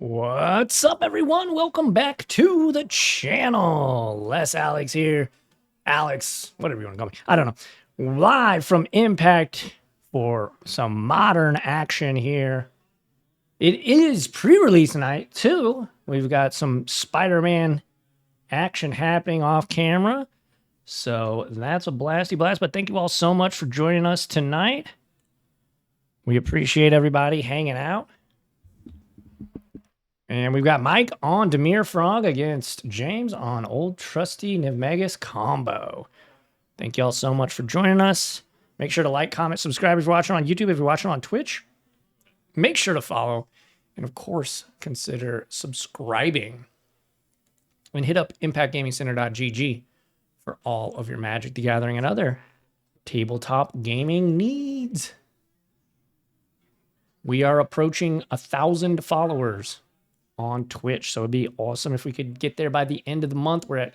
What's up, everyone? Welcome back to the channel. Les Alex here. Alex, whatever you want to call me. I don't know. Live from Impact for some modern action here. It is pre-release night, too. We've got some Spider-Man action happening off camera. So that's a blasty blast. But thank you all so much for joining us tonight. We appreciate everybody hanging out. And we've got Mike on Dimir Frog against James on old trusty Nivmagus combo. Thank you all so much for joining us. Make sure to like, comment, subscribe if you're watching on YouTube. If you're watching on Twitch, make sure to follow. And of course, consider subscribing. And hit up impactgamingcenter.gg for all of your Magic the Gathering and other tabletop gaming needs. We are approaching 1,000 followers on Twitch, so it'd be awesome if we could get there by the end of the month. We're at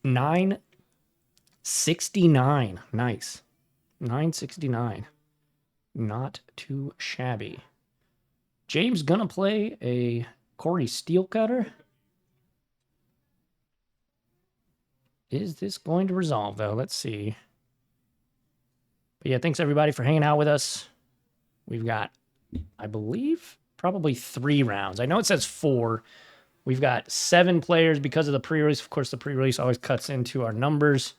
969. Nice. 969. Not too shabby. James gonna play a Corey Steelcutter. Is this going to resolve, though? Let's see. But yeah, thanks everybody for hanging out with us. We've got, I believe, probably 3 rounds. I know it says 4. We've got 7 players because of the pre-release. Of course, the pre-release always cuts into our numbers.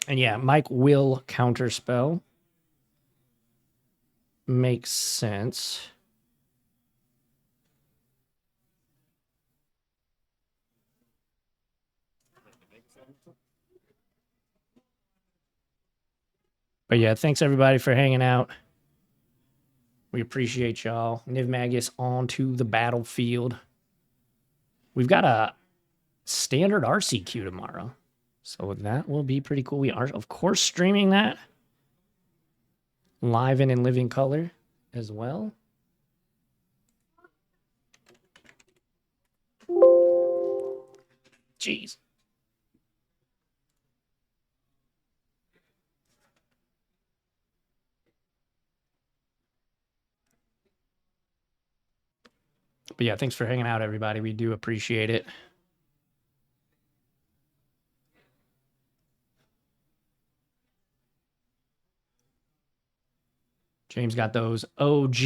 And yeah, Mike will counterspell. Makes sense. But yeah, thanks everybody for hanging out. We appreciate y'all. Nivmagus onto the battlefield. We've got a standard RCQ tomorrow. So that will be pretty cool. We are, of course, streaming that live and in living color as well. Jeez. But yeah, thanks for hanging out, everybody. We do appreciate it. James got those OG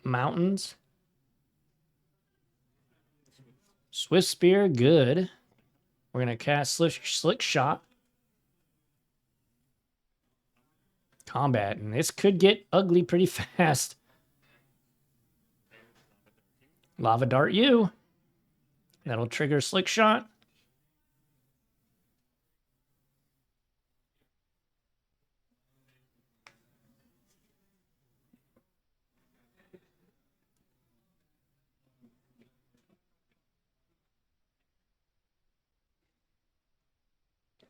mountains. Swift Spear, good. We're going to cast Slick Shot. Combat, and this could get ugly pretty fast. Lava Dart you. That'll trigger Slick Shot.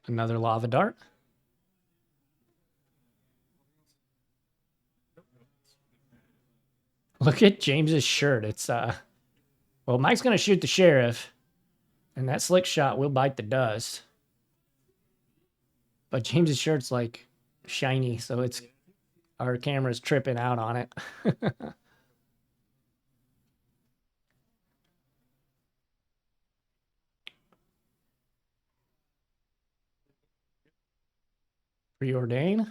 Another Lava Dart. Look at James's shirt. It's, well, Mike's going to shoot the sheriff, and that Slick Shot will bite the dust. But James's shirt's, like, shiny, so it's, our camera's tripping out on it. Preordain.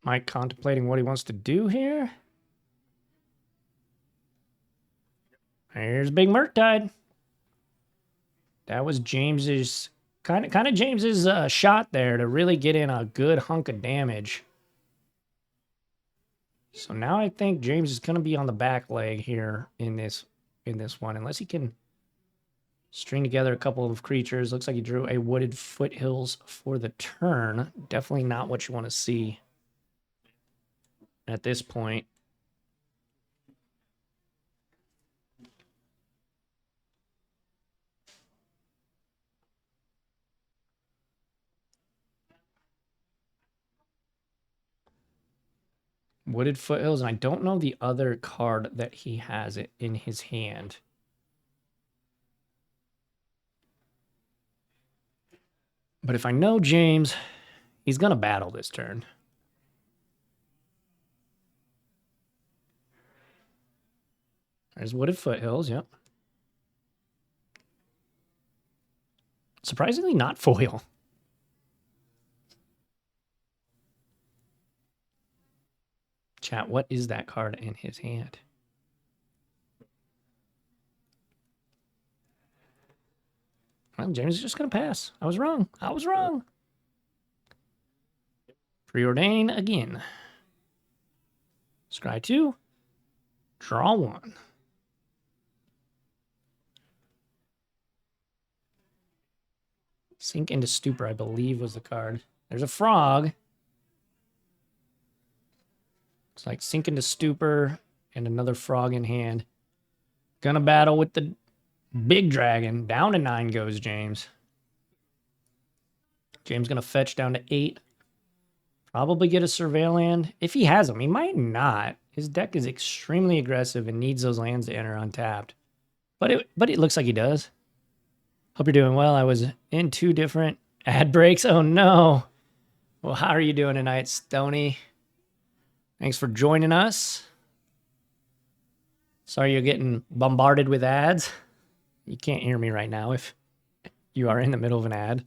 Mike contemplating what he wants to do here. Here's Big Murktide. That was James's kind of James's shot there to really get in a good hunk of damage. So now I think James is going to be on the back leg here in this one, unless he can string together a couple of creatures. Looks like he drew a Wooded Foothills for the turn. Definitely not what you want to see at this point. Wooded Foothills, and I don't know the other card that he has it in his hand. But if I know James, he's going to battle this turn. There's Wooded Foothills, yep. Surprisingly not foil. Chat, what is that card in his hand? Well, James is just going to pass. I was wrong. I was wrong. Preordain again. Scry 2. Draw 1. Sink into Stupor, I believe, was the card. There's a frog. It's like Sink into Stupor and another frog in hand. Gonna battle with the big dragon. Down to 9 goes James. James gonna fetch down to 8. Probably get a Surveil land. If he has them, he might not. His deck is extremely aggressive and needs those lands to enter untapped. But it looks like he does. Hope you're doing well. I was in 2 different ad breaks. Oh no. Well, how are you doing tonight, Stony? Thanks for joining us. Sorry you're getting bombarded with ads. You can't hear me right now if you are in the middle of an ad.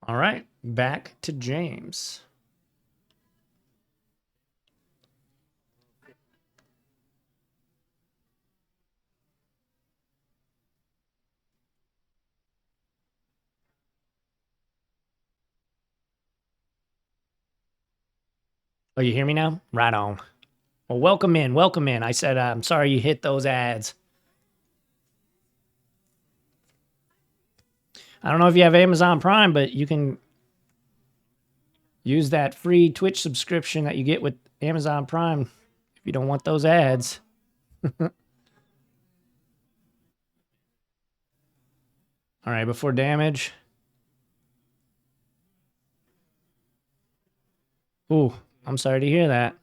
All right, back to James. Oh, you hear me now? Right on. Well, welcome in. Welcome in. I said, I'm sorry you hit those ads. I don't know if you have Amazon Prime, but you can use that free Twitch subscription that you get with Amazon Prime if you don't want those ads. All right, before damage. Ooh, I'm sorry to hear that.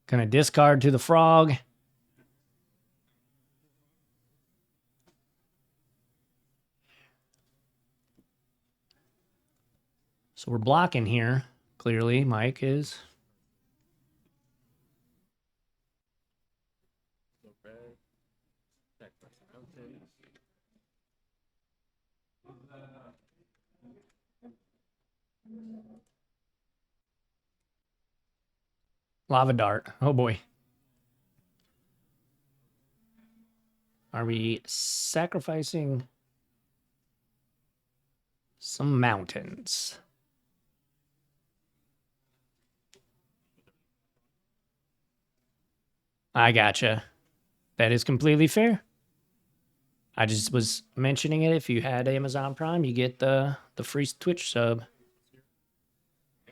Gonna discard to the frog. So we're blocking here. Clearly, Mike is. Lava Dart. Oh boy. Are we sacrificing some mountains? I gotcha. That is completely fair. I just was mentioning it. If you had Amazon Prime, you get the free Twitch sub.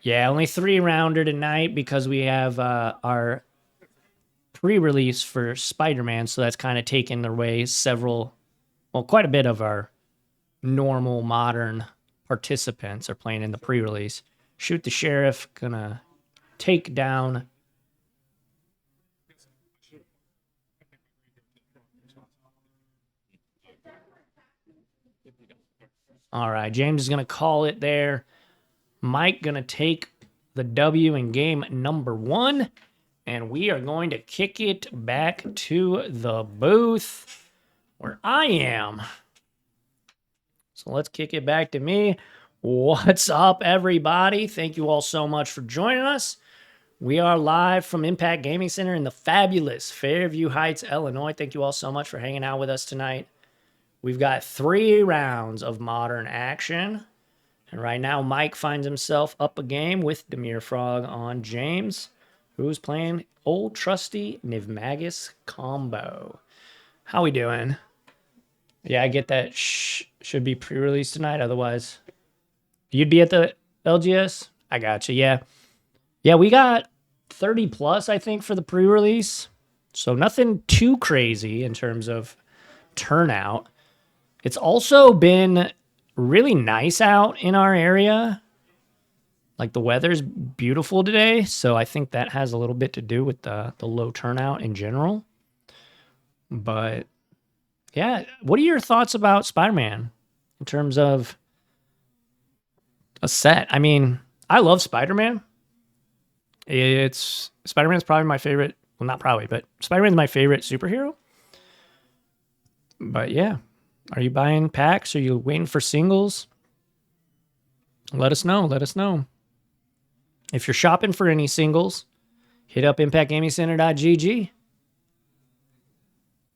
Yeah, only 3-rounder tonight because we have our pre-release for Spider-Man, so that's kind of taken away quite a bit of our normal modern participants are playing in the pre-release. Shoot the Sheriff, gonna take down. All right, James is gonna call it there. Mike gonna take the W in game number 1. And we are going to kick it back to the booth where I am. So let's kick it back to me. What's up, everybody? Thank you all so much for joining us. We are live from Impact Gaming Center in the fabulous Fairview Heights, Illinois. Thank you all so much for hanging out with us tonight. We've got 3 rounds of modern action. And right now, Mike finds himself up a game with Dimir Frog on James, who's playing old trusty Nivmagus combo. How we doing? Yeah, I get that should be pre-released tonight. Otherwise, you'd be at the LGS? I got you. Yeah. Yeah, we got 30 plus, I think, for the pre-release. So nothing too crazy in terms of turnout. It's also been really nice out in our area. Like the weather's beautiful today, so I think that has a little bit to do with the low turnout in general. But yeah, what are your thoughts about Spider-Man in terms of a set? I mean, I love Spider-Man. It's Spider-Man's probably my favorite. Well, not probably, but Spider-Man's my favorite superhero. But yeah, are you buying packs? Are you waiting for singles? Let us know. Let us know. If you're shopping for any singles, hit up impactgamingcenter.gg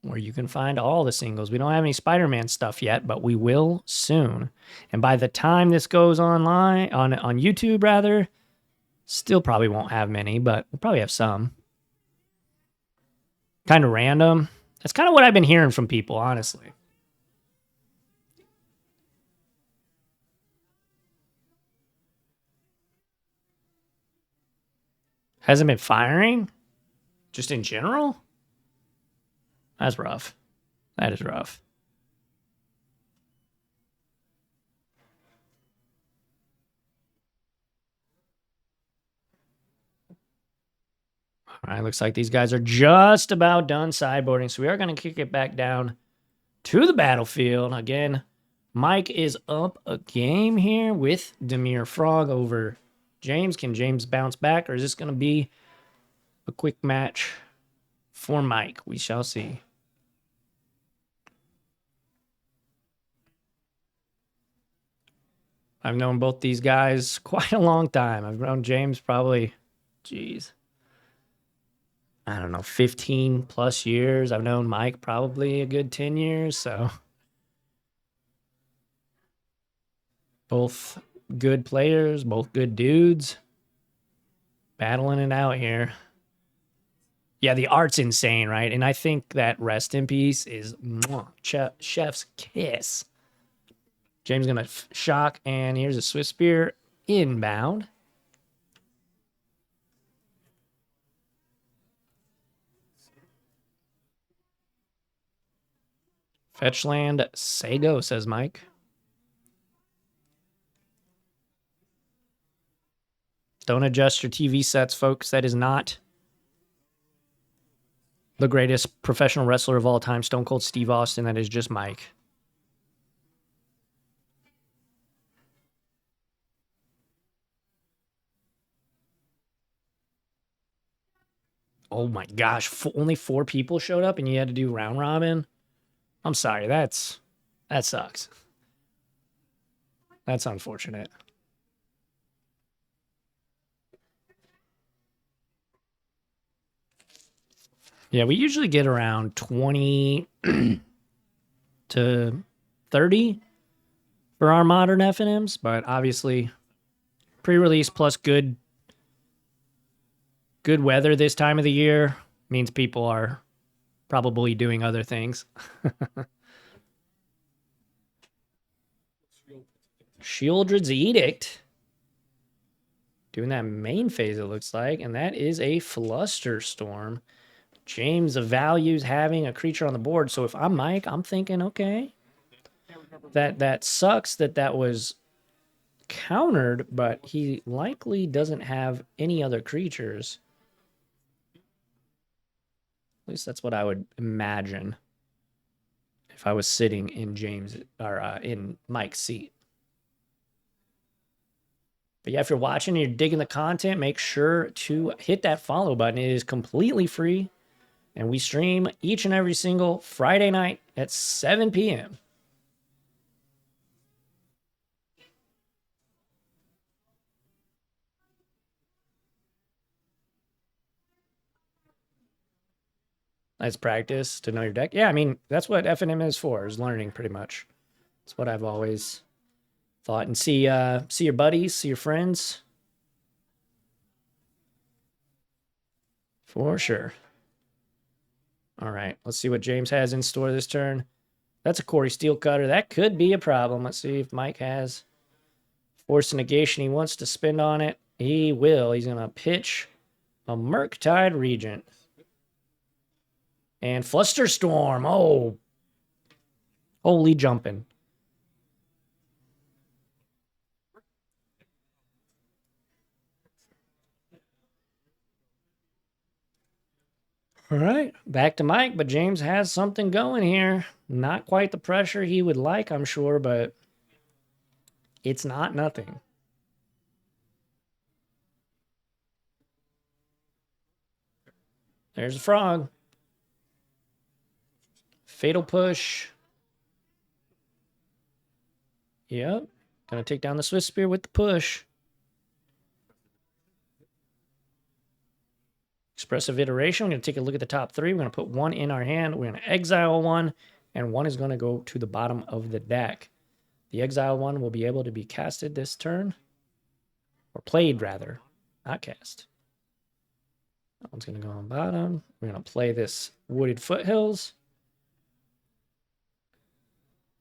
where you can find all the singles. We don't have any Spider-Man stuff yet, but we will soon. And by the time this goes online, on YouTube rather, still probably won't have many, but we'll probably have some. Kind of random. That's kind of what I've been hearing from people, honestly. Hasn't been firing? Just in general? That's rough. That is rough. All right, looks like these guys are just about done sideboarding, so we are going to kick it back down to the battlefield. Again, Mike is up a game here with Dimir Frog over James. Can James bounce back, or is this going to be a quick match for Mike? We shall see. I've known both these guys quite a long time. I've known James probably, geez, I don't know, 15 plus years. I've known Mike probably a good 10 years. So both good players, both good dudes, battling it out here. Yeah, the art's insane, right? And I think that rest in peace is chef's kiss. James going to shock, and here's a Swiss Spear inbound. Fetchland, say go, says Mike. Don't adjust your TV sets, folks. That is not the greatest professional wrestler of all time, Stone Cold Steve Austin. That is just Mike. Oh my gosh, only 4 people showed up and you had to do round robin? I'm sorry, that sucks. That's unfortunate. Yeah, we usually get around 20 to 30 for our modern FNMs, but obviously pre-release plus good weather this time of the year means people are probably doing other things. Shieldred's Edict. Doing that main phase, it looks like. And that is a Flusterstorm. James values having a creature on the board. So if I'm Mike, I'm thinking, okay, that sucks that was countered, but he likely doesn't have any other creatures. At least that's what I would imagine if I was sitting in James or in Mike's seat. But yeah, if you're watching and you're digging the content, make sure to hit that follow button. It is completely free. And we stream each and every single Friday night at 7 p.m. That's practice to know your deck. Yeah, I mean, that's what FNM is for, is learning pretty much. That's what I've always thought. And see your buddies, see your friends. For sure. All right, let's see what James has in store this turn. That's a Corey Steel Cutter. That could be a problem. Let's see if Mike has Force of Negation he wants to spend on it. He will. He's going to pitch a Murktide Regent. And Flusterstorm. Oh. Holy jumping. All right. Back to Mike, but James has something going here. Not quite the pressure he would like, I'm sure, but it's not nothing. There's a frog. Fatal push. Yep. Gonna take down the Swift Spear with the push. Expressive iteration. We're gonna take a look at the top three. We're gonna put one in our hand. We're gonna exile one, and one is gonna go to the bottom of the deck. The exile one will be able to be casted this turn. Or played, rather. Not cast. That one's gonna go on bottom. We're gonna play this Wooded Foothills.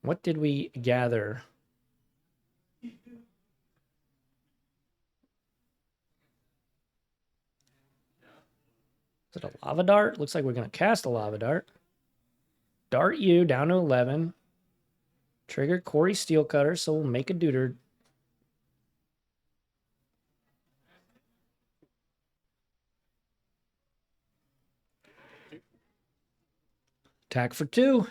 What did we gather? Is it a Lava Dart? Looks like we're going to cast a Lava Dart. Dart you down to 11. Trigger Corey Steelcutter, so we'll make a Deuter. Attack for 2.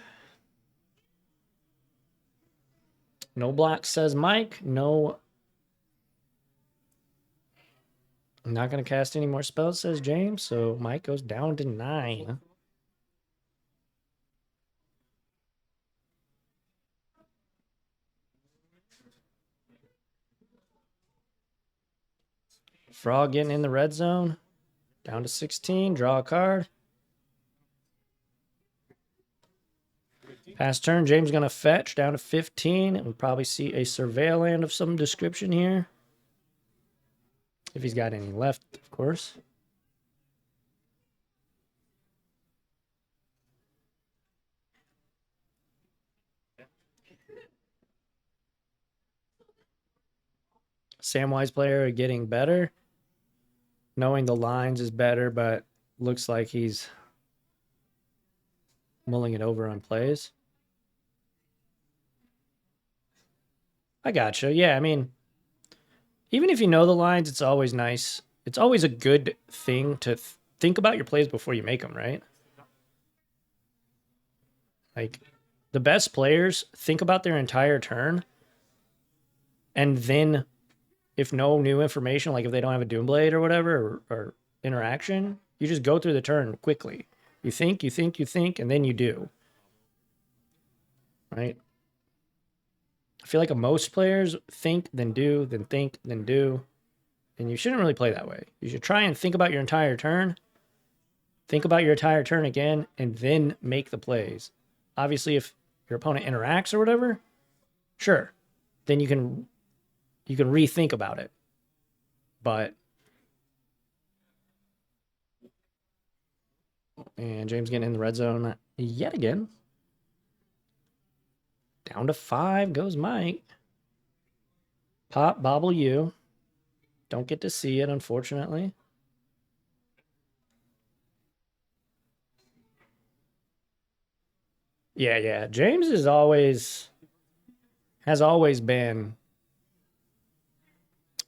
No block, says Mike. No. I'm not going to cast any more spells, says James. So Mike goes down to 9. Frog getting in the red zone. Down to 16. Draw a card. Pass turn. James going to fetch down to 15. And we'll probably see a Surveil land of some description here. If he's got any left, of course. Samwise player getting better. Knowing the lines is better, but looks like he's mulling it over on plays. I gotcha. Yeah, I mean, even if you know the lines, it's always nice. It's always a good thing to think about your plays before you make them, right? Like, the best players think about their entire turn, and then if no new information, like if they don't have a Doomblade or whatever, or interaction, you just go through the turn quickly. You think, and then you do. Right? I feel like most players think, then do, then think, then do. And you shouldn't really play that way. You should try and think about your entire turn. Think about your entire turn again, and then make the plays. Obviously, if your opponent interacts or whatever, sure. Then you can rethink about it. But and James getting in the red zone yet again. Down to 5 goes Mike. Pop, bobble you. Don't get to see it, unfortunately. Yeah. James has always been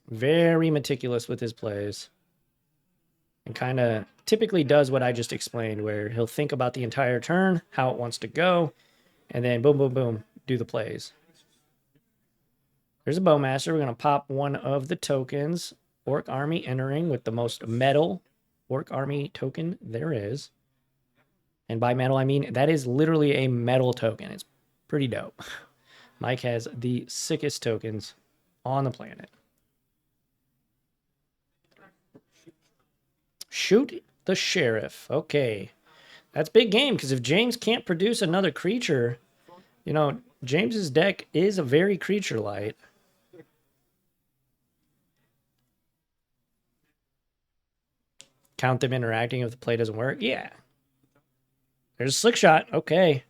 very meticulous with his plays. And kind of typically does what I just explained, where he'll think about the entire turn, how it wants to go, and then boom, boom, boom, do the plays. There's a Bowmaster. We're going to pop one of the tokens. Orc Army entering with the most metal Orc Army token there is. And by metal, I mean that is literally a metal token. It's pretty dope. Mike has the sickest tokens on the planet. Shoot the Sheriff. Okay. That's big game, because if James can't produce another creature, you know, James's deck is a very creature light. Count them interacting if the play doesn't work? Yeah. There's a Slick Shot. Okay.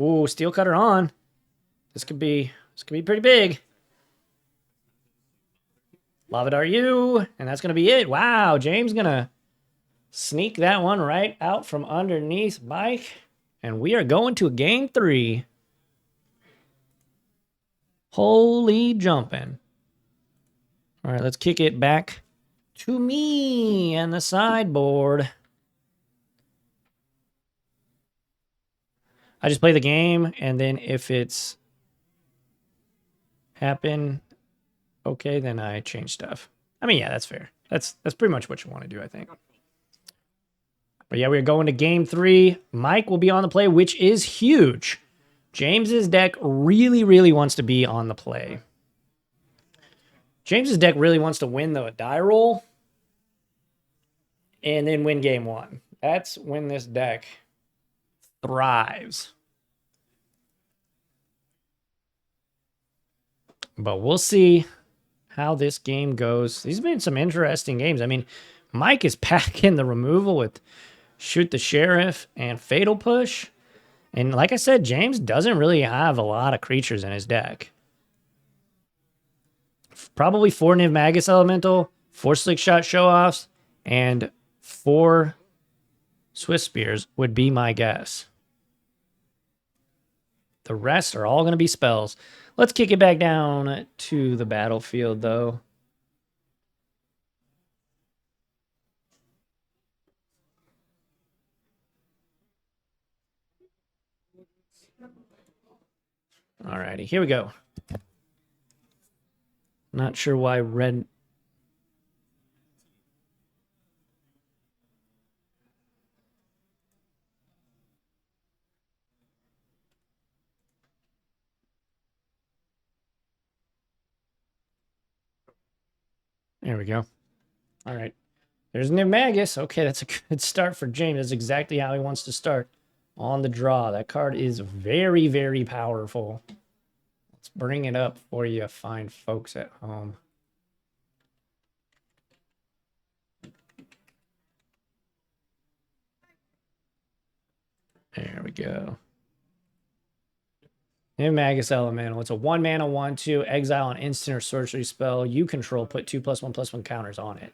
Ooh, Steel Cutter on. This could be pretty big. Love it, are you? And that's going to be it. Wow, James going to sneak that one right out from underneath Mike. And we are going to game 3. Holy jumping. All right, let's kick it back to me and the sideboard. I just play the game, and then if it's happen, okay, then I change stuff. I mean, yeah, that's fair. That's pretty much what you want to do, I think. But yeah, we're going to game 3. Mike will be on the play, which is huge. James's deck really, really wants to be on the play. James's deck really wants to win the die roll and then win game 1. That's when this deck thrives. But we'll see how this game goes. These have been some interesting games. I mean, Mike is packing the removal with Shoot the Sheriff and Fatal Push. And like I said, James doesn't really have a lot of creatures in his deck. Probably 4 Nivmagus Elemental, 4 Slick Shot Show-Offs, and 4 Swift Spears would be my guess. The rest are all going to be spells. Let's kick it back down to the battlefield, though. Alrighty, here we go. Not sure why red... There we go. All right. There's Nivmagus. Okay, that's a good start for James. That's exactly how he wants to start on the draw. That card is very, very powerful. Let's bring it up for you fine folks at home. There we go. Nivmagus Elemental. It's a 1-mana 1/2. Exile an instant or sorcery spell you control. Put 2+1/+1 counters on it.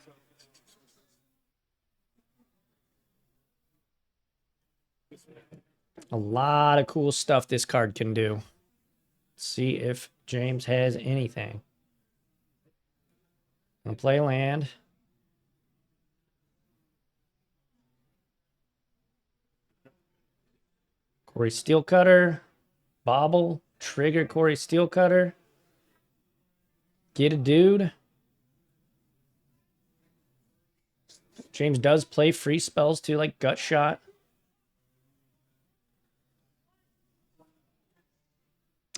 A lot of cool stuff this card can do. Let's see if James has anything. I'm gonna play land. Corey Steelcutter. Bobble. Trigger Corey Steelcutter. Get a dude. James does play free spells too, like Gut Shot.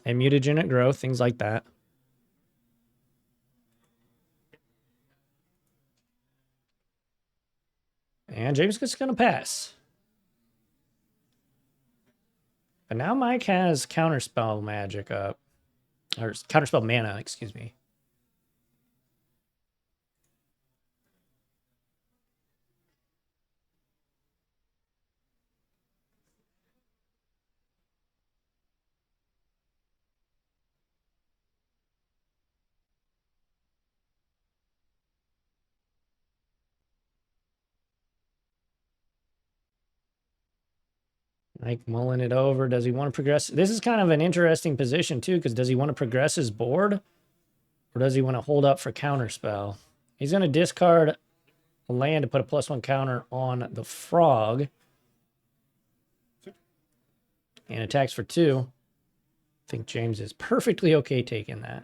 And Mutagenic Growth, things like that. And James is going to pass. But now Mike has Counterspell Magic up. Or Counterspell Mana, excuse me. Mike mulling it over. Does he want to progress? This is kind of an interesting position, too, because does he want to progress his board? Or does he want to hold up for Counterspell? He's going to discard a land to put a +1 counter on the Frog. And attacks for 2. I think James is perfectly okay taking that.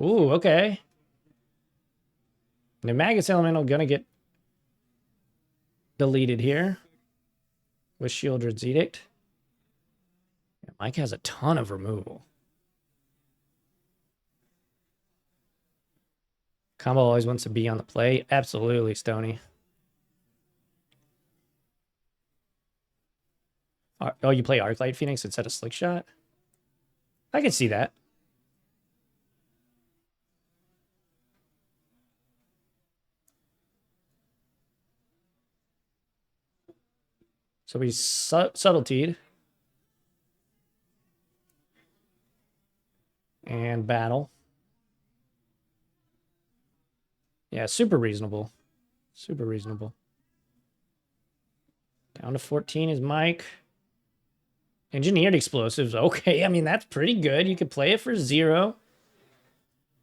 Ooh, okay. Nivmagus Elemental gonna get deleted here with Shieldred's Edict. Mike has a ton of removal. Combo always wants to be on the play. Absolutely, Stony. Oh, you play Arclight Phoenix instead of Slick Shot? I can see that. So he's subtletied. and battle. Yeah, super reasonable. Super reasonable. Down to 14 is Mike. Engineered explosives. Okay, I mean, that's pretty good. You could play it for 0.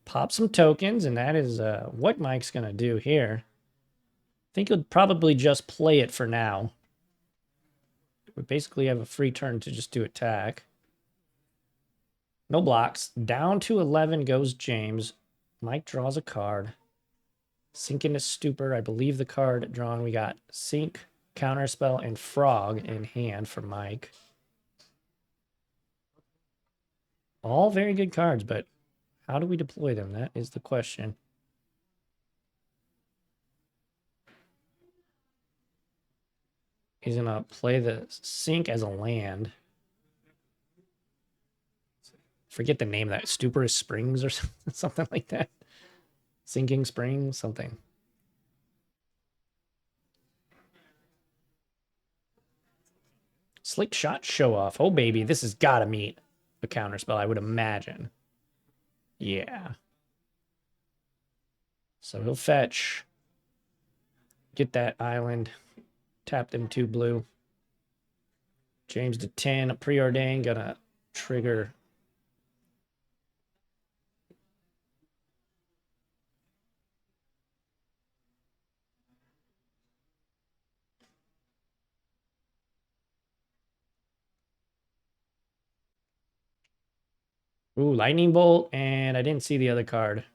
Pop some tokens, and that is what Mike's going to do here. I think he'll probably just play it for now. We basically have a free turn to just do attack. No blocks. Down to 11 goes James. Mike draws a card. Sink into Stupor. I believe the card drawn, we got Sink, Counterspell, and Frog in hand for Mike. All very good cards, but how do we deploy them? That is the question. He's going to play the Sink as a land. Forget the name of that. Stupor Springs or something like that. Sinking Springs, something. Slick Shot Show Off. Oh, baby. This has got to meet a counterspell, I would imagine. Yeah. So he'll fetch. Get that island. Tap them 2 blue. James to 10. Preordain. Gonna trigger. Ooh, Lightning Bolt, and I didn't see the other card.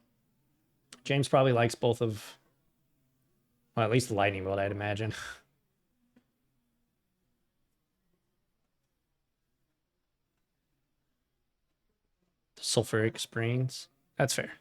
James probably likes both of... Well, at least the Lightning Bolt, I'd imagine. The Sulfuric Springs. That's fair.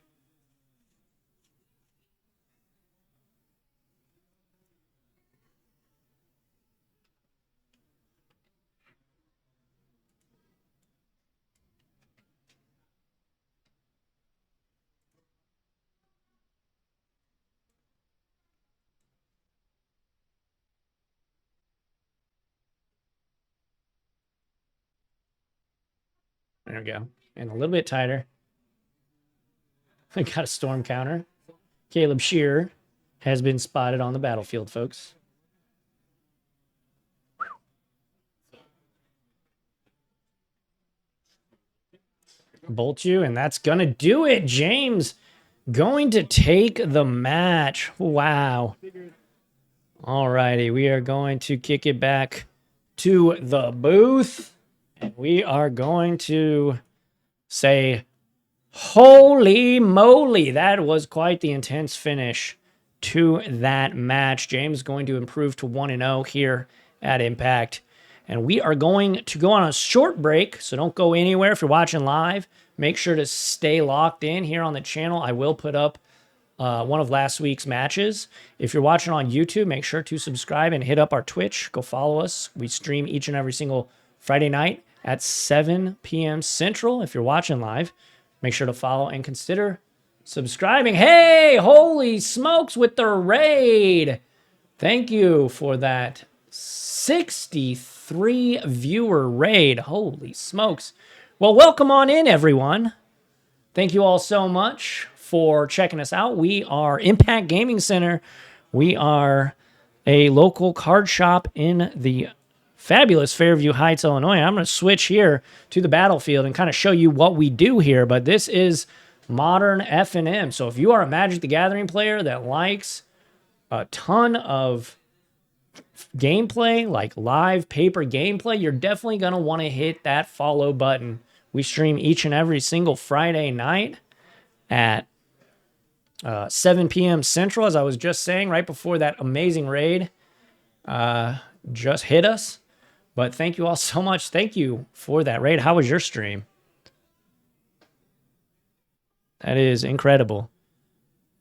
There we go. And a little bit tighter. I got a storm counter. Caleb Shearer has been spotted on the battlefield, folks. Bolt you, and that's going to do it. James going to take the match. Wow. All righty, we are going to kick it back to the booth. And we are going to say, holy moly, that was quite the intense finish to that match. James going to improve to 1-0 here at Impact. And we are going to go on a short break, so don't go anywhere. If you're watching live, make sure to stay locked in here on the channel. I will put up one of last week's matches. If you're watching on YouTube, make sure to subscribe and hit up our Twitch. Go follow us. We stream each and every single Friday night at 7 p.m. Central. If you're watching live, make sure to follow and consider subscribing. Hey, holy smokes with the raid. Thank you for that 63 viewer raid. Holy smokes. Well, welcome on in, everyone. Thank you all so much for checking us out. We are Impact Gaming Center. We are a local card shop in the fabulous Fairview Heights, Illinois. I'm going to switch here to the battlefield and kind of show you what we do here, but this is Modern FNM. So if you are a Magic the Gathering player that likes a ton of gameplay, like live paper gameplay, you're definitely going to want to hit that follow button. We stream each and every single Friday night at 7 p.m. Central, as I was just saying, right before that amazing raid just hit us. But thank you all so much. Thank you for that raid. How was your stream? That is incredible.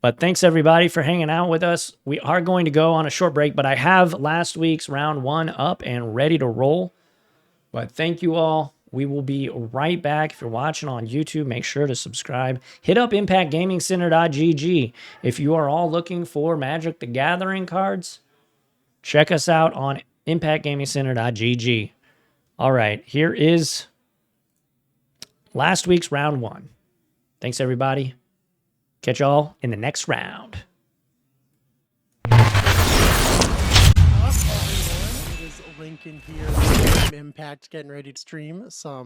But thanks, everybody, for hanging out with us. We are going to go on a short break, but I have last week's round 1 up and ready to roll. But thank you all. We will be right back. If you're watching on YouTube, make sure to subscribe. Hit up ImpactGamingCenter.gg. If you are all looking for Magic the Gathering cards, check us out on ImpactGamingCenter.gg. All right, here is last week's round 1. Thanks, everybody. Catch y'all in the next round. It is Lincoln here. Impact getting ready to stream some